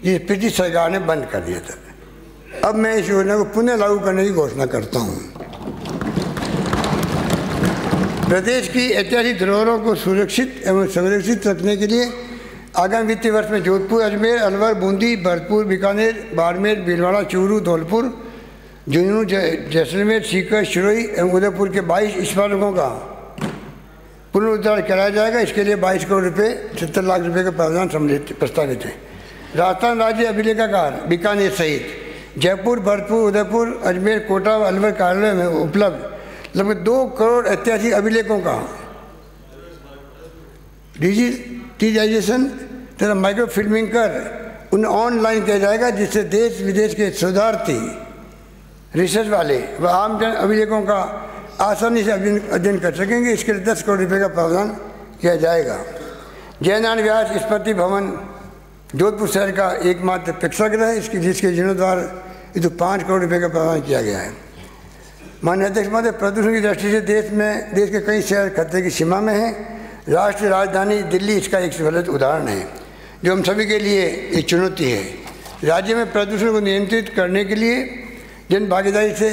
जिसे पिछली सरकार ने बंद कर दिया था। अब मैं इस योजना को पुनः लागू करने की घोषणा करता हूँ। प्रदेश की ऐतिहासिक धरोहरों को सुरक्षित एवं संरक्षित रखने के लिए आगामी वित्तीय वर्ष में जोधपुर, अजमेर, अलवर, बूंदी, भरतपुर, बीकानेर, बाड़मेर, भीलवाड़ा, चूरू, धौलपुर, झुंझुनू, जैसलमेर, सीकर, सिरोही एवं उदयपुर के 22 स्मारकों का पुनरुद्धार कराया जाएगा। इसके लिए 22 करोड़ रुपये 70 लाख रुपये का प्रावधान सम्मिलित प्रस्तावित है। राजस्थान राज्य अभिलेखागार बीकानेर सहित जयपुर, भरतपुर, उदयपुर, अजमेर, कोटा व अलवर कार्यालय में उपलब्ध लगभग 2 करोड़ ऐतिहासिक अभिलेखों का डिजिटाइजेशन तथा माइक्रो फिल्मिंग कर उन्हें ऑनलाइन किया जाएगा, जिससे देश विदेश के शोधार्थी, रिसर्च वाले व आम जन अभिलेखों का आसानी से अध्ययन कर सकेंगे। इसके लिए 10 करोड़ रुपये का प्रावधान किया जाएगा। जयनारायण व्यास स्मृति भवन जोधपुर शहर का एकमात्र प्रेक्षागृह है, जिसके जीर्णोद्धार हेतु 5 करोड़ रुपये का प्रावधान किया गया है। माननीय अध्यक्ष महोदय, प्रदूषण की दृष्टि से देश के कई शहर खतरे की सीमा में हैं। राष्ट्रीय राजधानी दिल्ली इसका एक गलत उदाहरण है, जो हम सभी के लिए एक चुनौती है। राज्य में प्रदूषण को नियंत्रित करने के लिए जन भागीदारी से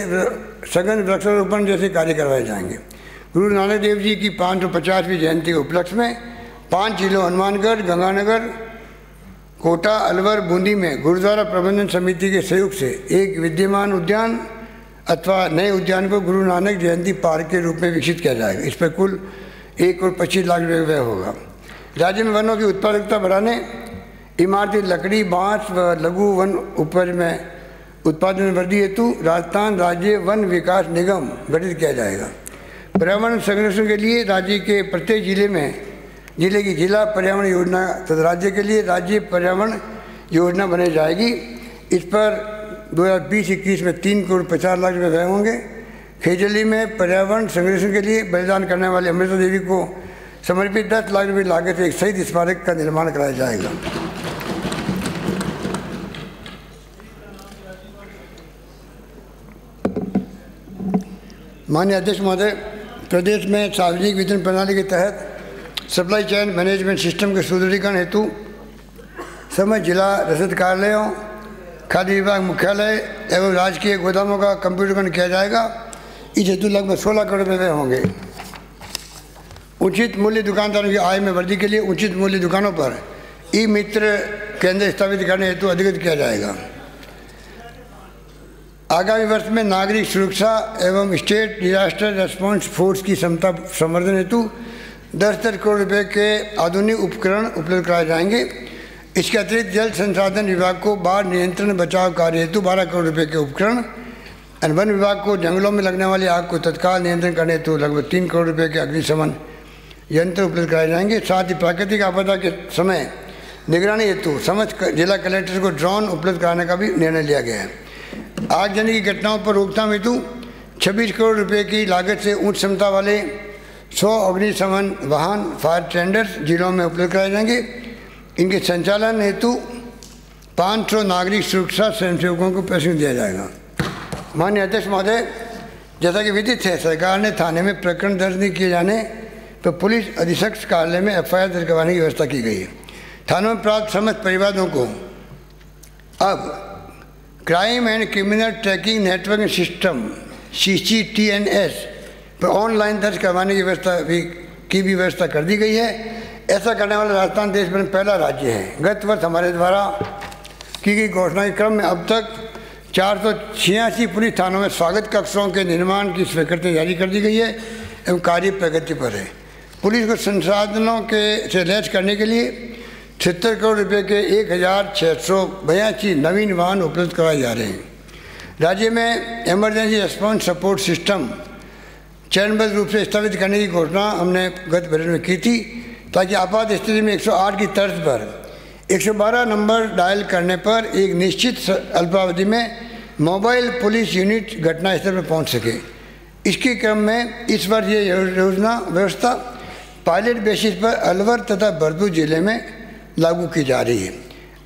सघन वृक्षारोपण जैसे कार्य करवाए जाएंगे। गुरु नानक देव जी की 550वीं जयंती के उपलक्ष्य में 5 जिलों हनुमानगढ़, गंगानगर, कोटा, अलवर, बूंदी में गुरुद्वारा प्रबंधन समिति के सहयोग से एक विद्यमान उद्यान अथवा नए उद्यान को गुरु नानक जयंती पार्क के रूप में विकसित किया जाएगा। इस पर कुल 1 करोड़ 25 लाख रुपये व्यय होगा। राज्य में वनों की उत्पादकता बढ़ाने, इमारती लकड़ी, बांस व लघु वन उपज में उत्पादन वृद्धि हेतु राजस्थान राज्य वन विकास निगम गठित किया जाएगा। पर्यावरण संरक्षण के लिए राज्य के प्रत्येक जिले की जिला पर्यावरण योजना तथा राज्य के लिए राज्य पर्यावरण योजना बनाई जाएगी। इस पर 2020-21 में 3 करोड़ 50 लाख रुपये व्यय होंगे। खेजली में पर्यावरण संरक्षण के लिए बलिदान करने वाले अमृता देवी को समर्पित 10 लाख रुपये लागत से एक शहीद स्मारक का निर्माण कराया जाएगा। माननीय अध्यक्ष महोदय, प्रदेश में सार्वजनिक वितरण प्रणाली के तहत सप्लाई चेन मैनेजमेंट सिस्टम के सुदृढ़ीकरण हेतु समस्त जिला रसद कार्यालयों, खाद्य विभाग मुख्यालय एवं राजकीय गोदामों का कंप्यूटरीकरण किया जाएगा। इस हेतु लगभग 16 करोड़ रुपये होंगे। उचित मूल्य दुकानदारों की आय में वृद्धि के लिए उचित मूल्य दुकानों पर ई मित्र केंद्र स्थापित करने हेतु अधिकृत किया जाएगा। आगामी वर्ष में नागरिक सुरक्षा एवं स्टेट डिजास्टर रेस्पॉन्स फोर्स की क्षमता संवर्धन हेतु 10 करोड़ रुपये के आधुनिक उपकरण उपलब्ध कराए जाएंगे। इसके अतिरिक्त जल संसाधन विभाग को बाढ़ नियंत्रण बचाव कार्य हेतु 12 करोड़ रुपये के उपकरण और वन विभाग को जंगलों में लगने वाली आग को तत्काल नियंत्रण करने हेतु लगभग 3 करोड़ रुपये के अग्निशमन यंत्र उपलब्ध कराए जाएंगे। साथ ही प्राकृतिक आपदा के समय निगरानी हेतु समस्त जिला कलेक्टर को ड्रोन उपलब्ध कराने का भी निर्णय लिया गया है। आगजनी की घटनाओं पर रोकथाम हेतु 26 करोड़ रुपये की लागत से उच्च क्षमता वाले 100 अग्निशमन वाहन फायर टेंडर्स जिलों में उपलब्ध कराए जाएंगे। इनके संचालन हेतु 500 नागरिक सुरक्षा स्वयंसेवकों को प्रशिक्षण दिया जाएगा। माननीय अध्यक्ष महोदय, जैसा कि विदित है, सरकार ने थाने में प्रकरण दर्ज नहीं किए जाने पर पुलिस अधीक्षक कार्यालय में FIR दर्ज करवाने की व्यवस्था की गई है। थानों में प्राप्त समस्त परिवारों को अब crime and criminal tracking network system CCTNS पर ऑनलाइन दर्ज करवाने की व्यवस्था कर दी गई है। ऐसा करने वाला राजस्थान देश में पहला राज्य है। गत वर्ष हमारे द्वारा की गई घोषणा के क्रम में अब तक 486 पुलिस थानों में स्वागत कक्षों के निर्माण की स्वीकृति जारी कर दी गई है एवं कार्य प्रगति पर है। पुलिस को संसाधनों से लैस करने के लिए 76 करोड़ रुपये के 1682 नवीन वाहन उपलब्ध करवाए जा रहे हैं। राज्य में इमरजेंसी रिस्पॉन्स सपोर्ट सिस्टम चरणबद्ध रूप से स्थापित करने की घोषणा हमने गत बजट में की थी, ताकि आपात स्थिति में 108 की तर्ज पर 112 नंबर डायल करने पर एक निश्चित अल्पावधि में मोबाइल पुलिस यूनिट घटनास्थल पर पहुंच सके। इसके क्रम में इस वर्ष ये योजना व्यवस्था पायलट बेसिस पर अलवर तथा भरतपुर जिले में लागू की जा रही है।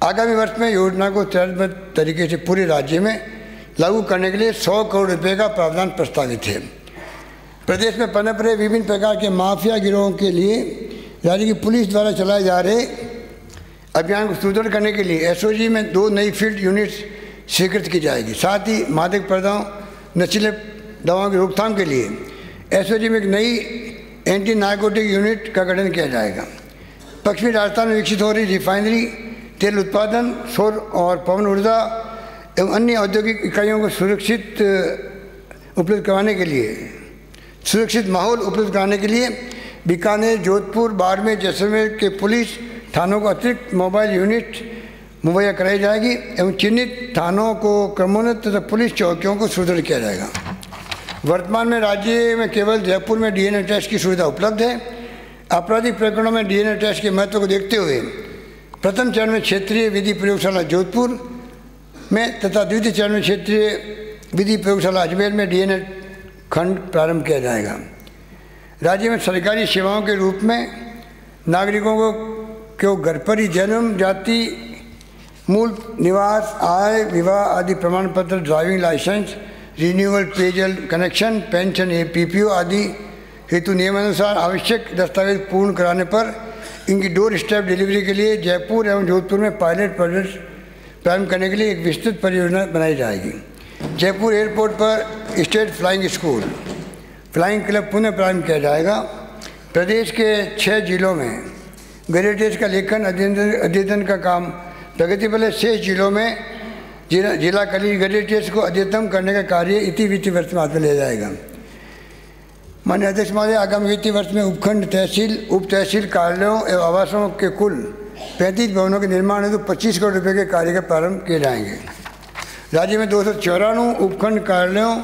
आगामी वर्ष में योजना को चरणबद्ध तरीके से पूरे राज्य में लागू करने के लिए 100 करोड़ रुपये का प्रावधान प्रस्तावित है। प्रदेश में पनप रहे विभिन्न प्रकार के माफिया गिरोहों के लिए राज्य की पुलिस द्वारा चलाए जा रहे अभियान को सुदृढ़ करने के लिए SOG में 2 नई फील्ड यूनिट्स स्वीकृत की जाएगी। साथ ही मादक पदार्थों, नशीले दवाओं की रोकथाम के लिए SOG में एक नई एंटी नार्कोटिक यूनिट का गठन किया जाएगा। पश्चिमी राजस्थान में विकसित हो रही रिफाइनरी, तेल उत्पादन, सौर और पवन ऊर्जा एवं अन्य औद्योगिक इकाइयों को सुरक्षित माहौल उपलब्ध कराने के लिए बीकानेर, जोधपुर, बाड़मेर, जैसलमेर के पुलिस थानों को अतिरिक्त मोबाइल यूनिट मुहैया कराई जाएगी एवं चिन्हित थानों को क्रमोन्नत तथा पुलिस चौकियों को सुदृढ़ किया जाएगा। वर्तमान में राज्य में केवल जयपुर में DNA टेस्ट की सुविधा उपलब्ध है। आपराधिक प्रकरणों में डीएनए टेस्ट के महत्व को देखते हुए प्रथम चरण में क्षेत्रीय विधि प्रयोगशाला जोधपुर में तथा द्वितीय चरण में क्षेत्रीय विधि प्रयोगशाला अजमेर में डीएनए खंड प्रारंभ किया जाएगा। राज्य में सरकारी सेवाओं के रूप में नागरिकों को घर पर ही जन्म, जाति, मूल निवास, आय, विवाह आदि प्रमाण पत्र, ड्राइविंग लाइसेंस, रिन्यूअल, पेयजल कनेक्शन, पेंशन, पीपीओ आदि हेतु नियमानुसार आवश्यक दस्तावेज पूर्ण कराने पर इनकी डोर स्टेप डिलीवरी के लिए जयपुर एवं जोधपुर में पायलट प्रोजेक्ट प्रारंभ करने के लिए एक विस्तृत परियोजना बनाई जाएगी। जयपुर एयरपोर्ट पर state flying school, flying club पुनः प्रारंभ किया जाएगा। प्रदेश के 6 जिलों में गैजेट्स का लेखन अद्यतन का काम प्रगति पर है। 6 जिलों में जिला गैजेट्स को अद्यतन करने का कार्य इसी वित्तीय वर्ष में हाथ में लिया जाएगा। माननीय अध्यक्ष महोदय, आगामी वित्तीय वर्ष में उपखंड तहसील, उप तहसील कार्यालयों एवं आवासों के कुल 35 भवनों के निर्माण हेतु 25 करोड़ रुपये के कार्य का प्रारंभ किए जाएंगे। राज्य में 294 उपखंड कार्यालयों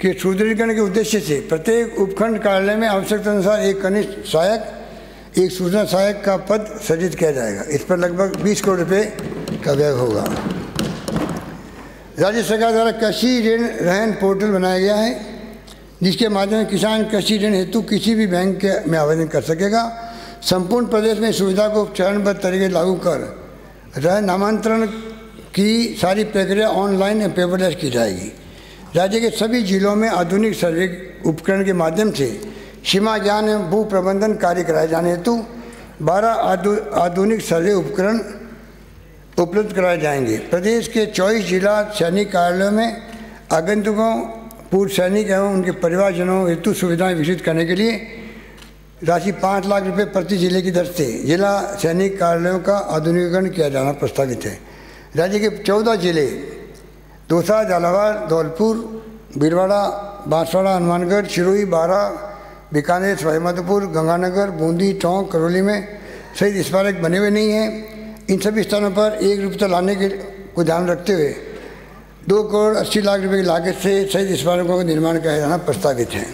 के सुदृढ़ीकरण के उद्देश्य से प्रत्येक उपखंड कार्यालय में आवश्यकता अनुसार एक कनिष्ठ सहायक, एक सूचना सहायक का पद सृजित किया जाएगा। इस पर लगभग 20 करोड़ रुपये का व्यय होगा। राज्य सरकार द्वारा कृषि ऋण रहन पोर्टल बनाया गया है, जिसके माध्यम से किसान कृषि ऋण हेतु किसी भी बैंक में आवेदन कर सकेगा। संपूर्ण प्रदेश में सुविधा को चरणबद्ध तरीके लागू कर रहन नामांतरण की सारी प्रक्रिया ऑनलाइन एवं पेपरलेस की जाएगी। राज्य के सभी जिलों में आधुनिक सर्वे उपकरण के माध्यम से सीमा ज्ञान एवं भू प्रबंधन कार्य कराए जाने हेतु 12 आधुनिक सर्वे उपकरण उपलब्ध कराए जाएंगे। प्रदेश के 24 जिला सैनिक कार्यालयों में आगंतुकों, पूर्व सैनिक एवं उनके परिवारजनों हेतु सुविधाएं विकसित करने के लिए राशि 5 लाख रुपए प्रति जिले की दर से जिला सैनिक कार्यालयों का आधुनिकीकरण किया जाना प्रस्तावित है। राज्य के 14 जिले दौसा, झालावाड़, धौलपुर, भीलवाड़ा, बांसवाड़ा, हनुमानगढ़, सिरोही, बारा, बीकानेर, सवाईमाधोपुर, गंगानगर, बूंदी, टोंक, करौली में शहीद स्मारक बने हुए नहीं हैं। इन सभी स्थानों पर एक रूपता लाने को ध्यान रखते हुए 2 करोड़ 80 लाख रुपए की लागत से शहीद स्मारकों का निर्माण किया जाना प्रस्तावित है।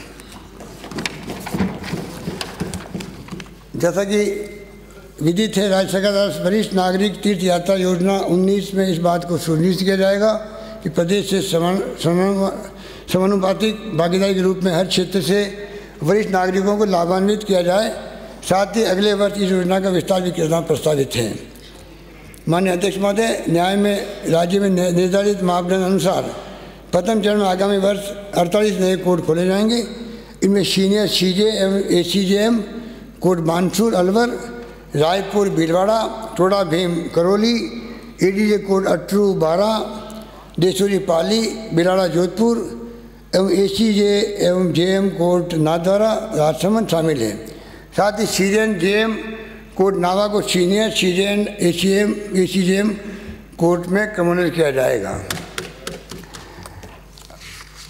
जैसा कि विदित है, राज्य सरकार द्वारा वरिष्ठ नागरिक तीर्थ यात्रा योजना 19 में इस बात को सुनिश्चित किया जाएगा कि प्रदेश से समानुपातिक भागीदारी के रूप में हर क्षेत्र से वरिष्ठ नागरिकों को लाभान्वित किया जाए। साथ ही अगले वर्ष इस योजना का विस्तार भी करना प्रस्तावित है। माननीय अध्यक्ष महोदय, न्याय में राज्य में निर्धारित मापदंड अनुसार प्रथम चरण में आगामी वर्ष 48 नए कोर्ट खोले जाएंगे। इनमें सीनियर सीजे एवं ACJM court Bansur Alwar, Raipur Bhilwara, Toda Bhim Karauli, ADJ court Atru बारा, देशोरी पाली, बिलाड़ा जोधपुर एवं एसीजे एवं जेएम कोर्ट नाथद्वारा राजसमंद शामिल है। साथ ही सीजेएन जेएम कोर्ट नावा को सीनियर सीजेएन एसीजेएम कोर्ट में कम्युनल किया जाएगा।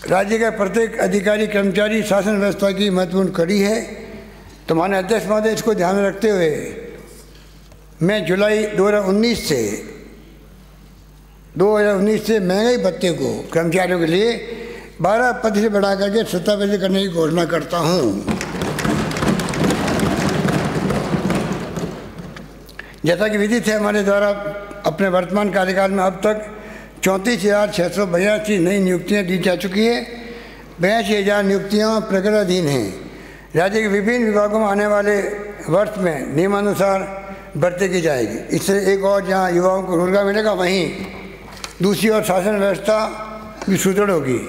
राज्य का प्रत्येक अधिकारी कर्मचारी शासन व्यवस्था की महत्वपूर्ण कड़ी है। तो माननीय अध्यक्ष महोदय, इसको ध्यान में रखते हुए मैं जुलाई 2019 से महंगाई भत्ते को कर्मचारियों के लिए 12% से बढ़ा करके 17% करने की घोषणा करता हूँ। जैसा कि विदित है, हमारे द्वारा अपने वर्तमान कार्यकाल में अब तक 34,682 नई नियुक्तियाँ दी जा चुकी है। 82,000 नियुक्तियाँ प्रक्रियाधीन हैं। राज्य के विभिन्न विभागों में आने वाले वर्ष में नियमानुसार भर्ती की जाएगी। इससे एक और जहाँ युवाओं को रोजगार मिलेगा, वहीं दूसरी ओर शासन व्यवस्था भी सुदृढ़ होगी।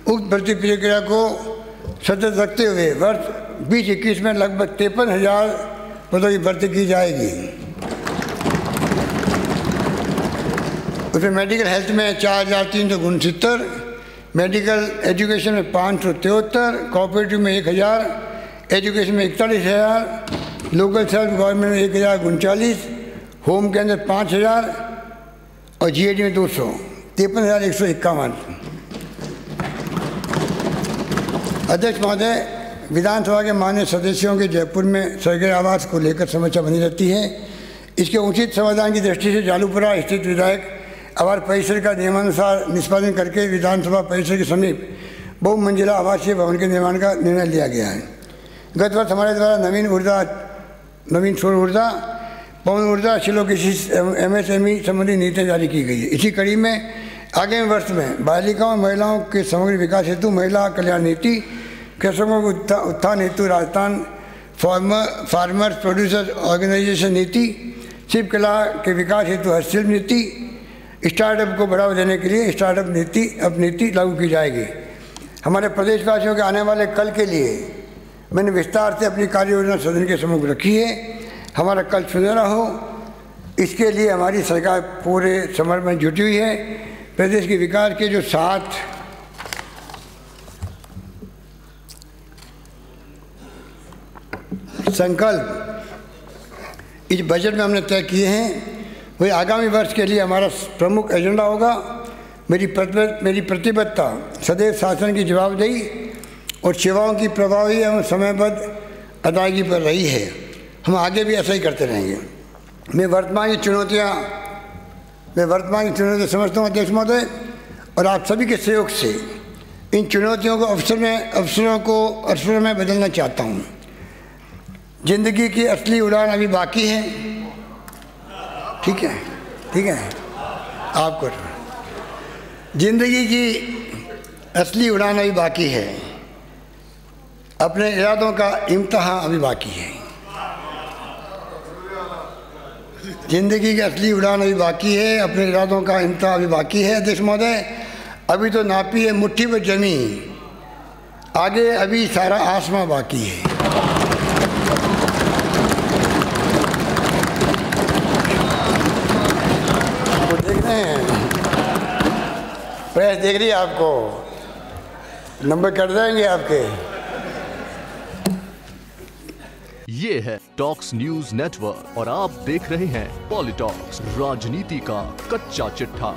उक्त भर्ती प्रक्रिया को सतत रखते हुए वर्ष 2021 में लगभग 53,000 पदों की भर्ती की जाएगी। उसमें मेडिकल हेल्थ में 4,369, मेडिकल एजुकेशन में 573, कोऑपरेटिव में 1,000, एजुकेशन में 41,000, लोकल सेल्फ गवर्नमेंट में 1,039, होम के अंदर 5,000 और जीएडी में 200, 53,151। अध्यक्ष महोदय, विधानसभा के माननीय सदस्यों के जयपुर में सरकारी आवास को लेकर समस्या बनी रहती है। इसके उचित समाधान की दृष्टि से जालूपुरा स्थित विधायक आवास परिसर का नियमानुसार निष्पादन करके विधानसभा परिसर के समीप बहुमंजिला आवासीय भवन के निर्माण का निर्णय लिया गया है। गत वर्ष हमारे द्वारा नवीन ऊर्जा नवीन सौर ऊर्जा, पवन ऊर्जा, शिलोकेशी MSME संबंधी नीतियाँ जारी की गई है। इसी कड़ी में आगामी वर्ष में बालिकाओं और महिलाओं के समग्र विकास हेतु महिला कल्याण नीति, कृषकों के उत्थान हेतु राजस्थान फार्मर्स प्रोड्यूसर ऑर्गेनाइजेशन नीति, शिल्पकला के विकास हेतु हस्तशिल्प नीति, स्टार्टअप को बढ़ावा देने के लिए स्टार्टअप नीति लागू की जाएगी। हमारे प्रदेशवासियों के आने वाले कल के लिए मैंने विस्तार से अपनी कार्य योजना सदन के सम्मुख रखी है। हमारा कल सुनहरा हो, इसके लिए हमारी सरकार पूरे समर्पण में जुटी हुई है। प्रदेश के विकास के जो 7 संकल्प इस बजट में हमने तय किए हैं, वही आगामी वर्ष के लिए हमारा प्रमुख एजेंडा होगा। मेरी प्रतिबद्धता सदैव शासन की जवाबदेही और सेवाओं की प्रभावी एवं समयबद्ध अदायगी पर रही है। हम आगे भी ऐसा ही करते रहेंगे। मैं वर्तमान की चुनौतियाँ समझता हूँ अध्यक्ष महोदय, और आप सभी के सहयोग से इन चुनौतियों को अवसरों में बदलना चाहता हूँ। जिंदगी की असली उड़ान अभी बाकी है। ठीक है आपको जिंदगी की असली उड़ान अभी बाकी है, अपने इरादों का इम्तिहान अभी बाकी है। जिंदगी की असली उड़ान अभी बाकी है, अपने इरादों का इम्तिहान अभी बाकी है। अध्यक्ष महोदय, अभी तो नापी है मुट्ठी पर जमीन, आगे अभी सारा आसमां बाकी है। वो देख रहे हैं, प्रेस देख रही है आपको, नंबर कट जाएंगे आपके। ये है टॉक्स न्यूज नेटवर्क और आप देख रहे हैं पॉलिटॉक्स, राजनीति का कच्चा चिट्ठा।